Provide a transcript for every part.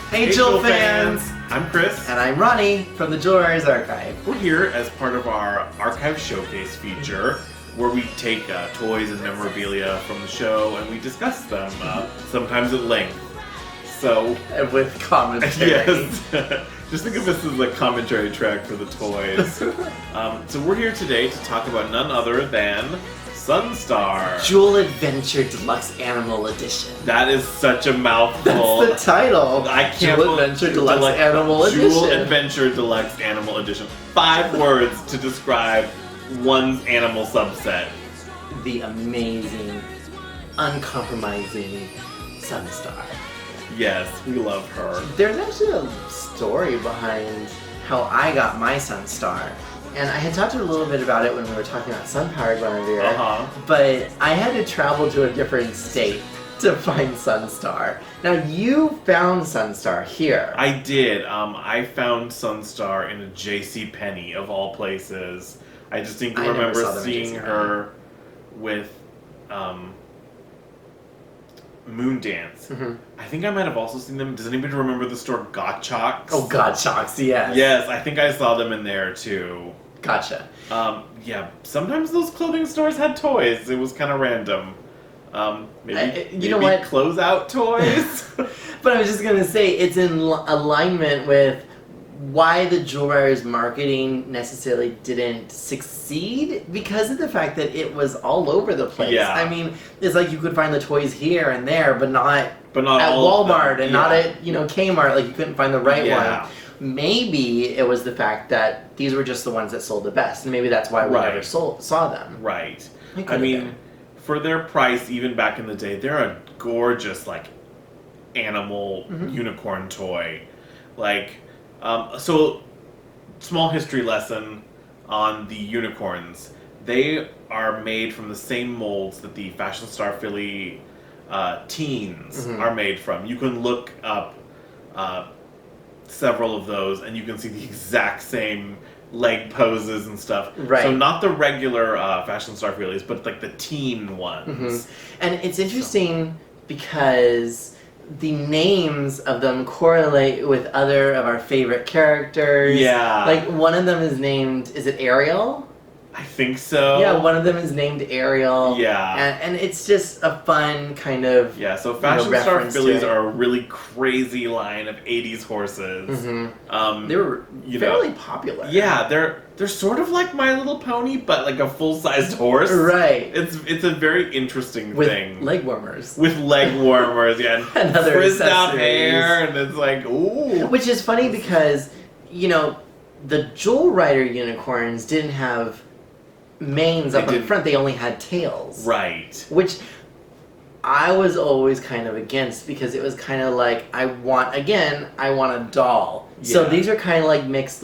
Hey Jewel fans! I'm Chris. And I'm Ronnie from the Jewel Writers Archive. We're here as part of our Archive Showcase feature where we take toys and memorabilia from the show and we discuss them, sometimes at length. So, and with commentary. Yes. Just think of this as a commentary track for the toys. So we're here today to talk about none other than Sunstar. Jewel Adventure Deluxe Animal Edition. That is such a mouthful. That's the title. I can't Jewel Adventure Deluxe Animal Edition. Jewel Adventure Deluxe Animal Edition. 5 words to describe one's animal subset. The amazing, uncompromising Sunstar. Yes, we love her. There's actually a story behind how I got my Sunstar. And I had talked a little bit about it when we were talking about Sun Power Gwenevere, but I had to travel to a different state to find Sunstar. Now you found Sunstar here. I did. I found Sunstar in a JCPenney of all places. I distinctly remember seeing her with Moondance. Mm-hmm. I think I might have also seen them. Does anybody remember the store Gottschalks? Oh, Gottschalks, yes. Yes, I think I saw them in there too. Gotcha. Yeah, sometimes those clothing stores had toys. It was kind of random. Maybe closeout toys? But I was just going to say, it's in alignment with why the Jewel Writers marketing necessarily didn't succeed because of the fact that it was all over the place. Yeah. I mean, it's like you could find the toys here and there, but not at all Walmart and not at Kmart. Like you couldn't find the right one. Maybe it was the fact that these were just the ones that sold the best, and maybe that's why we never saw them. Right. I mean, for their price, even back in the day, they're a gorgeous animal unicorn toy. So, small history lesson on the unicorns. They are made from the same molds that the Fashion Star Philly teens are made from. You can look up several of those and you can see the exact same leg poses and stuff. Right. So not the regular Fashion Star Phillies, but the teen ones. And it's interesting because the names of them correlate with other of our favorite characters. Yeah. Like one of them is named, is it Ariel? I think so. Yeah, one of them is named Ariel. Yeah. And it's just a fun kind of so Fashion Star Phillies are a really crazy line of 80s horses. They were fairly popular. Yeah, they're sort of like My Little Pony, but like a full-sized horse. Right. It's a very interesting thing. With leg warmers. With leg warmers, yeah. And other frizzed out hair, and it's like, ooh. Which is funny because, the Jewel Rider unicorns didn't have manes up in front, they only had tails. Right. Which I was always kind of against because it was kind of like, I want a doll. Yeah. So these are kind of like mixed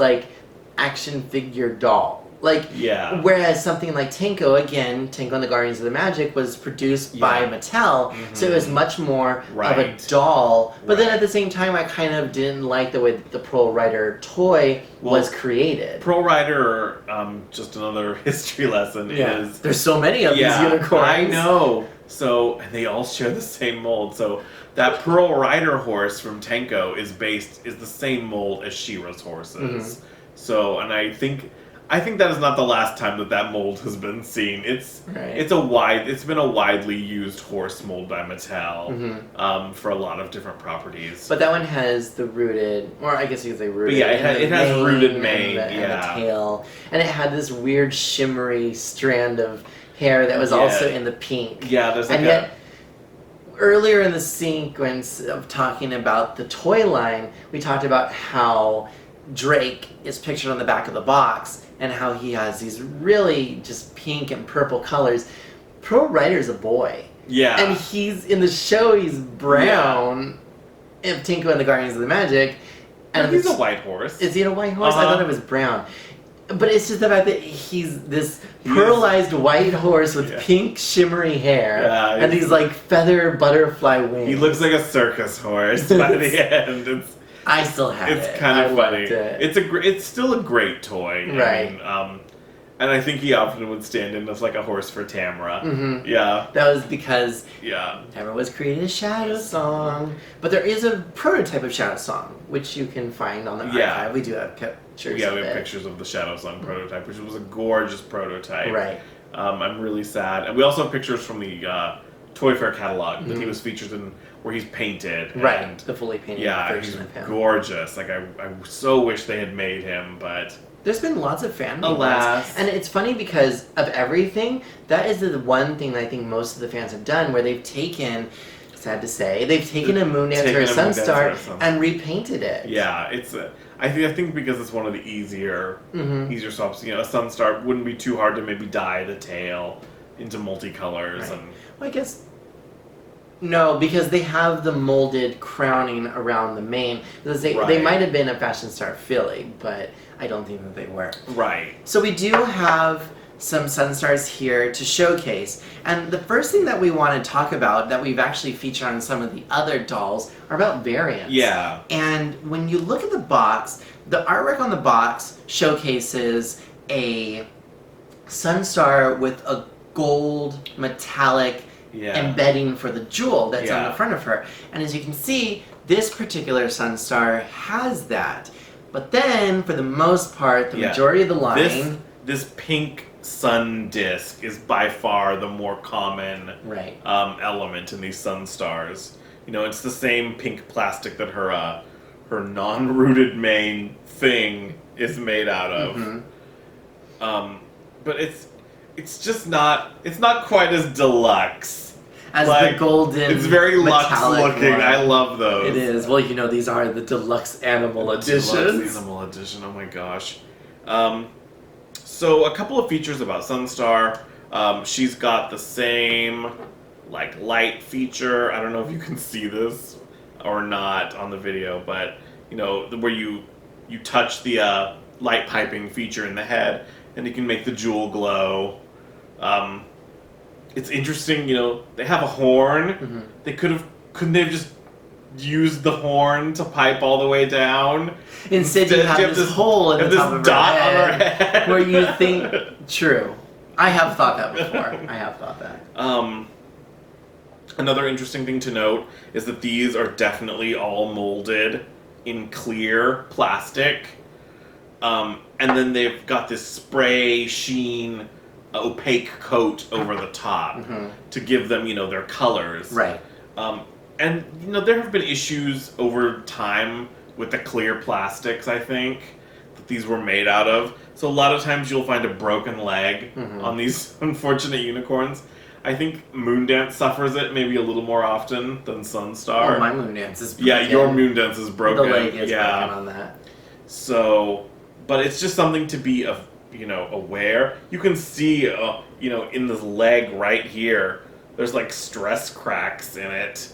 action figure doll. Whereas something like Tenko and the Guardians of the Magic was produced by Mattel, so it was much more of a doll. But then at the same time, I kind of didn't like the way that the Pearl Rider toy was created. Pearl Rider, just another history lesson, is... There's so many of these unicorns. I know. So, and they all share the same mold. So that Pearl Rider horse from Tenko is the same mold as She-Ra's horses. So, and I think that is not the last time that mold has been seen. It's been a widely used horse mold by Mattel for a lot of different properties. But that one has the rooted, or I guess you could say rooted. But it has rooted mane, and the tail, and it had this weird shimmery strand of hair that was also in the pink. Yeah, there's yet, earlier in the sequence of talking about the toy line, we talked about how Drake is pictured on the back of the box and how he has these really just pink and purple colors. Pearl Rider's a boy. Yeah. And he's, in the show, he's brown. In Tenko and the Guardians of the Magic. And he's a white horse. Is he a white horse? I thought it was brown. But it's just the fact that he's this pearlized white horse with pink shimmery hair and these feather butterfly wings. He looks like a circus horse by the end. I still have it. It's kind of funny. It's still a great toy. Right. I mean, And I think he often would stand in as like a horse for Tamara. Mm-hmm. Yeah. That was because Yeah. Tamara was creating a Shadow Song. But there is a prototype of Shadow Song, which you can find on the archive. We do have pictures Yeah, of we have it. pictures of the Shadow Song prototype, which was a gorgeous prototype. Right. I'm really sad. And we also have pictures from the Toy Fair catalog that he was featured in, where he's painted. Right, And, the fully painted version version of him. Gorgeous. Like, I so wish they had made him, but... There's been lots of fan made Alas. ones. And it's funny because of everything, that is the one thing that I think most of the fans have done where they've taken, sad to say, they've taken a Moondancer or a Sunstar and repainted it. Yeah, it's I think because it's one of the easier swaps. You know, a Sunstar wouldn't be too hard to maybe dye the tail into multicolors. Right. And Well, I guess... No, because they have the molded crowning around the mane. Because they might have been a Fashion Star Philly, but I don't think that they were. Right. So we do have some Sunstars here to showcase. And the first thing that we want to talk about that we've actually featured on some of the other dolls are about variants. Yeah. And when you look at the box, the artwork on the box showcases a Sunstar with a gold metallic embedding for the jewel that's on the front of her. And as you can see, this particular Sunstar has that. But then, for the most part, the majority of the line... This pink sun disc is by far the more common element in these Sunstars. You know, it's the same pink plastic that her non-rooted mane thing is made out of. But it's just not... It's not quite as deluxe. As the golden, it's very luxe looking. One. I love those. It is. Well, you know, these are the deluxe animal editions. Deluxe animal edition. Oh my gosh. So a couple of features about Sunstar. She's got the same like light feature. I don't know if you can see this or not on the video, but you know where you touch the light piping feature in the head, and you can make the jewel glow. It's interesting, you know, they have a horn. They couldn't they have just used the horn to pipe all the way down? Instead you have this hole in the top of dot her on her head. Where you think, true. I have thought that before. I have thought that. Another interesting thing to note is that these are definitely all molded in clear plastic. And then they've got this spray sheen opaque coat over the top to give them, you know, their colors. Right. And, you know, there have been issues over time with the clear plastics, I think, that these were made out of. So a lot of times you'll find a broken leg on these unfortunate unicorns. I think Moondance suffers it maybe a little more often than Sunstar. Oh, my Moondance is broken. Yeah, your Moondance is broken. The leg is broken on that. So, but it's just something to be aware. You can see, you know, in this leg right here, there's like stress cracks in it.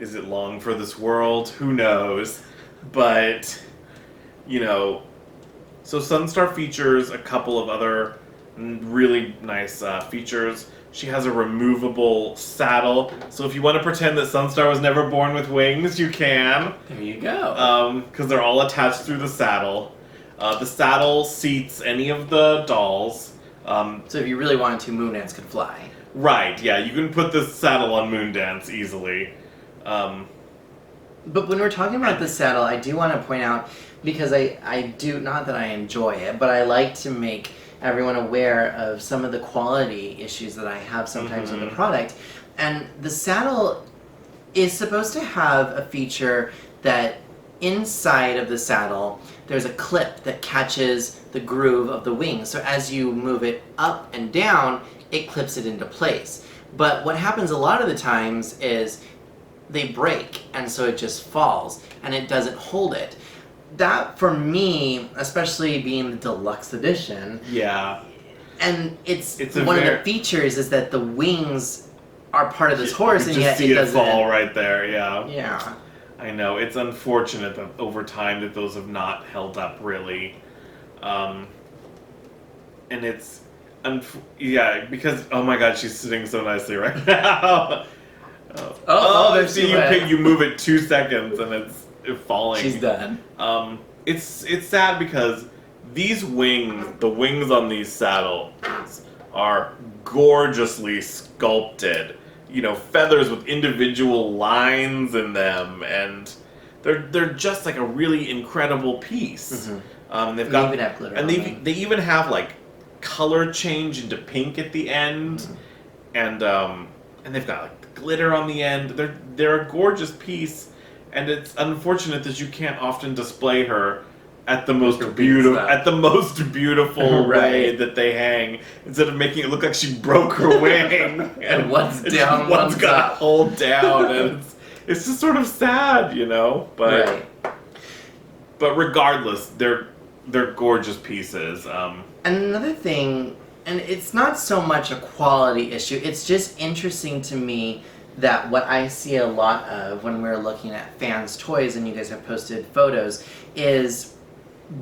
Is it long for this world? Who knows? But, you know, so Sunstar features a couple of other really nice features. She has a removable saddle, so if you want to pretend that Sunstar was never born with wings, you can. There you go. Because they're all attached through the saddle. The saddle seats any of the dolls. So if you really wanted to, Moondance could fly. Right, yeah, you can put this saddle on Moondance easily. But when we're talking about the saddle, I do want to point out, because I do, not that I enjoy it, but I like to make everyone aware of some of the quality issues that I have sometimes with the product. And the saddle is supposed to have a feature that inside of the saddle, there's a clip that catches the groove of the wings. So as you move it up and down, it clips it into place. But what happens a lot of the times is they break, and so it just falls, and it doesn't hold it. That, for me, especially being the deluxe edition, and it's one of the features is that the wings are part of this horse, and yet it doesn't fall right there. Yeah. I know, it's unfortunate that over time that those have not held up really. And it's, because, oh my god, she's sitting so nicely right now. You move it 2 seconds and it's falling. She's done. It's sad because these wings, the wings on these saddles, are gorgeously sculpted. You know, feathers with individual lines in them, and they're just like a really incredible piece. They've got even have glitter and on they even have like color change into pink at the end, and they've got like glitter on the end. They're a gorgeous piece, and it's unfortunate that you can't often display her at the most beautiful way that they hang, instead of making it look like she broke her wing and one's down, one's got to hold down, and it's just sort of sad, you know. But but regardless, they're gorgeous pieces. And another thing, and it's not so much a quality issue, it's just interesting to me that what I see a lot of when we're looking at fans' toys, and you guys have posted photos, is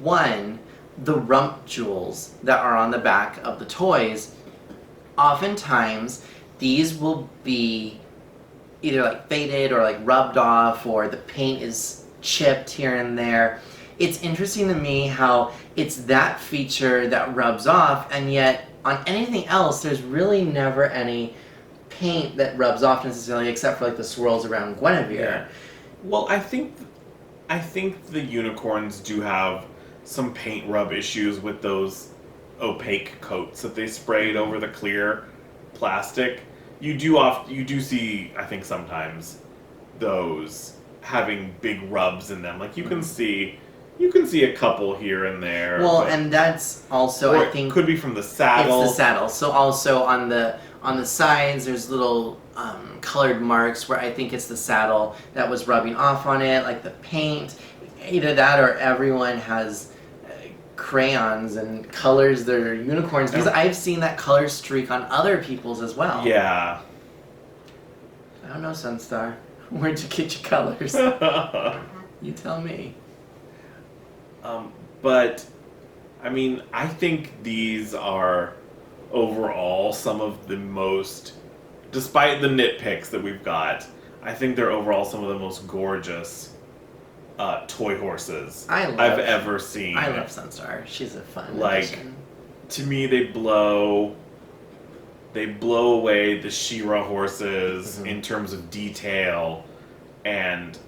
one, the rump jewels that are on the back of the toys. Oftentimes, these will be either like faded or like rubbed off, or the paint is chipped here and there. It's interesting to me how it's that feature that rubs off, and yet on anything else, there's really never any paint that rubs off necessarily, except for like the swirls around Gwenevere. Yeah. Well, I think the unicorns do have some paint rub issues with those opaque coats that they sprayed over the clear plastic. You do see, I think, sometimes those having big rubs in them. Like you can see a couple here and there. Well, and that's also, I think, it could be from the saddle. It's the saddle. So also on the sides, there's little colored marks where I think it's the saddle that was rubbing off on it, like the paint. Either that or everyone has crayons and colors their unicorns, because I've seen that color streak on other people's as well. Yeah. I don't know, Sunstar. Where'd you get your colors? You tell me. But, I mean, I think these are overall some of the most, despite the nitpicks that we've got, I think they're overall some of the most gorgeous toy horses I've ever seen. I love Sunstar. She's a fun addition. To me, they blow away the She-Ra horses in terms of detail and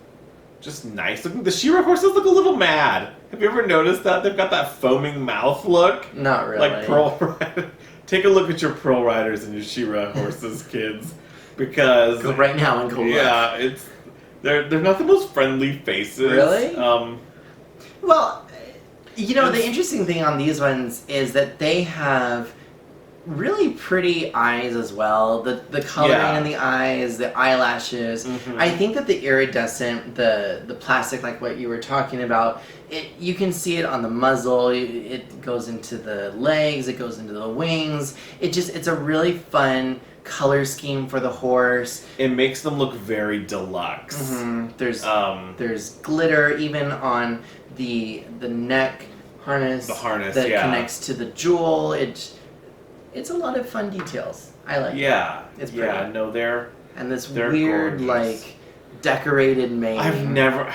just nice looking. The She-Ra horses look a little mad. Have you ever noticed that? They've got that foaming mouth look. Not really. Like Pearl Rider. Take a look at your Pearl Riders and your She-Ra horses, kids. Because go right now and go look. Yeah, they're not the most friendly faces. Really? Well, you know, the It's- interesting thing on these ones is that they have really pretty eyes as well. The coloring in the eyes, the eyelashes. Mhm. I think that the iridescent, the plastic, like what you were talking about, you can see it on the muzzle. It goes into the legs. It goes into the wings. It's a really fun color scheme for the horse. It makes them look very deluxe. Mm-hmm. There's glitter even on the neck harness. The harness that connects to the jewel. It's a lot of fun details. I like it. Yeah. It's pretty. Yeah, no, they're weird, gorgeous. like, decorated mane. I've never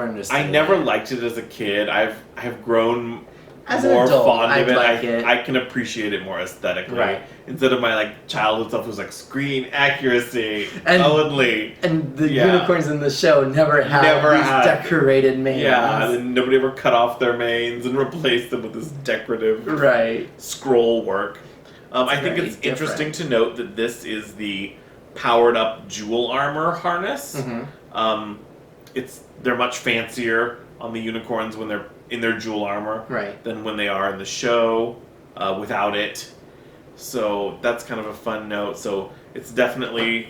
understood I never it. liked it as a kid. I've grown As an more adult, fond of I'd it. like it. I can appreciate it more aesthetically. Right. Instead of my like childhood stuff was like screen accuracy And- only. And the unicorns in the show never had these decorated manes. Yeah, and nobody ever cut off their manes and replaced them with this decorative scroll work. I think it's interesting to note that this is the powered up jewel armor harness. Mm-hmm. They're much fancier on the unicorns when they're in their jewel armor than when they are in the show without it. So that's kind of a fun note. So it's definitely,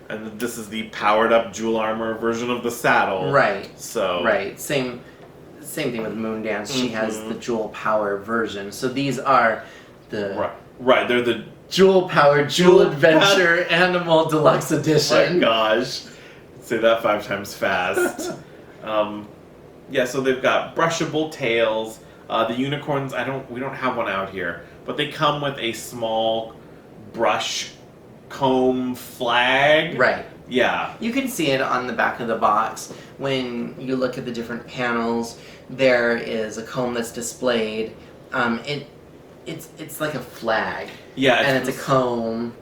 and this is the powered up jewel armor version of the saddle. Right. So same thing with Moondance. She has the jewel power version. So these are the right. They're the jewel power jewel adventure animal deluxe edition. Oh my gosh, say that 5 times fast. Yeah, so they've got brushable tails. The unicorns, we don't have one out here, but they come with a small brush comb flag. Right. Yeah. You can see it on the back of the box. When you look at the different panels, there is a comb that's displayed. It's like a flag. Yeah. And it's a comb.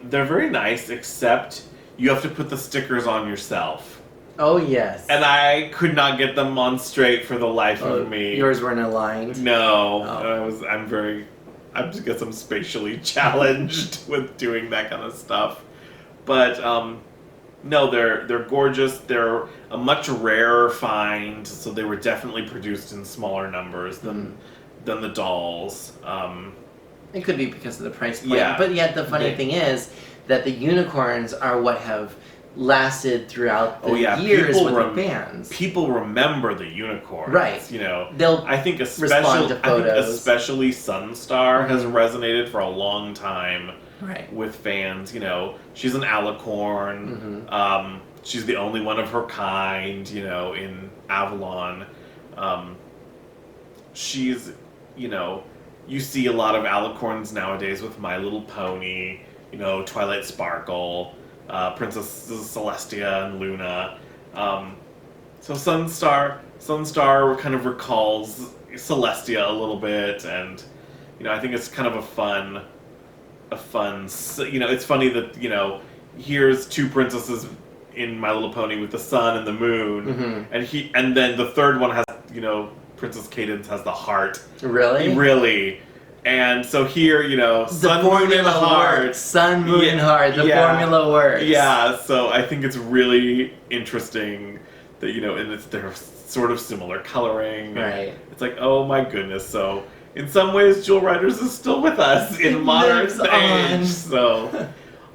They're very nice, except you have to put the stickers on yourself. Oh, yes. And I could not get them on straight for the life of me. Yours weren't aligned? No. Oh. I just guess I'm spatially challenged with doing that kind of stuff. But, no, they're gorgeous. They're a much rarer find, so they were definitely produced in smaller numbers than the dolls. It could be because of the price point. Yeah. But yet the funny thing is that the unicorns are what have lasted throughout the years with the fans. People remember the unicorns. Right. You know, They'll I think respond to photos. especially Sunstar has resonated for a long time with fans. You know, she's an alicorn. She's the only one of her kind, you know, in Avalon. She's, you know, you see a lot of alicorns nowadays with My Little Pony, you know, Twilight Sparkle, Princesses Celestia and Luna. So Sunstar kind of recalls Celestia a little bit, and, you know, I think it's kind of a fun, you know, it's funny that, you know, here's two princesses in My Little Pony with the sun and the moon, and then the third one has, you know, Princess Cadence has the heart. Really? Really. And so here, you know, sun, moon, and heart. Sun, moon, and heart. The formula works. Yeah, so I think it's really interesting that, you know, and they're sort of similar coloring. Right. It's like, oh my goodness. So in some ways, Jewel Riders is still with us in modern age. So,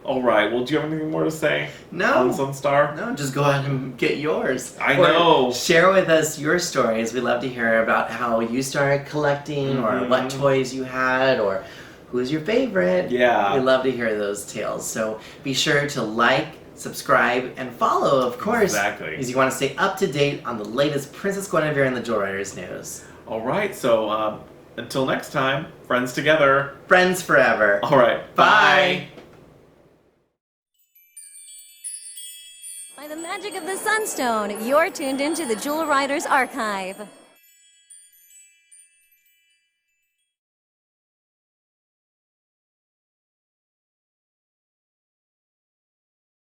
all right. Well, do you have anything more to say? No. On Sunstar? No, just go ahead and get yours. I know. Share with us your stories. We love to hear about how you started collecting, or what toys you had, or who's your favorite. Yeah. We love to hear those tales. So be sure to like, subscribe, and follow, of course. Exactly. Because you want to stay up to date on the latest Princess Gwenevere and the Jewel Riders news. All right. So until next time, friends together. Friends forever. All right. Bye. By the magic of the Sunstone, you're tuned into the Jewel Riders Archive.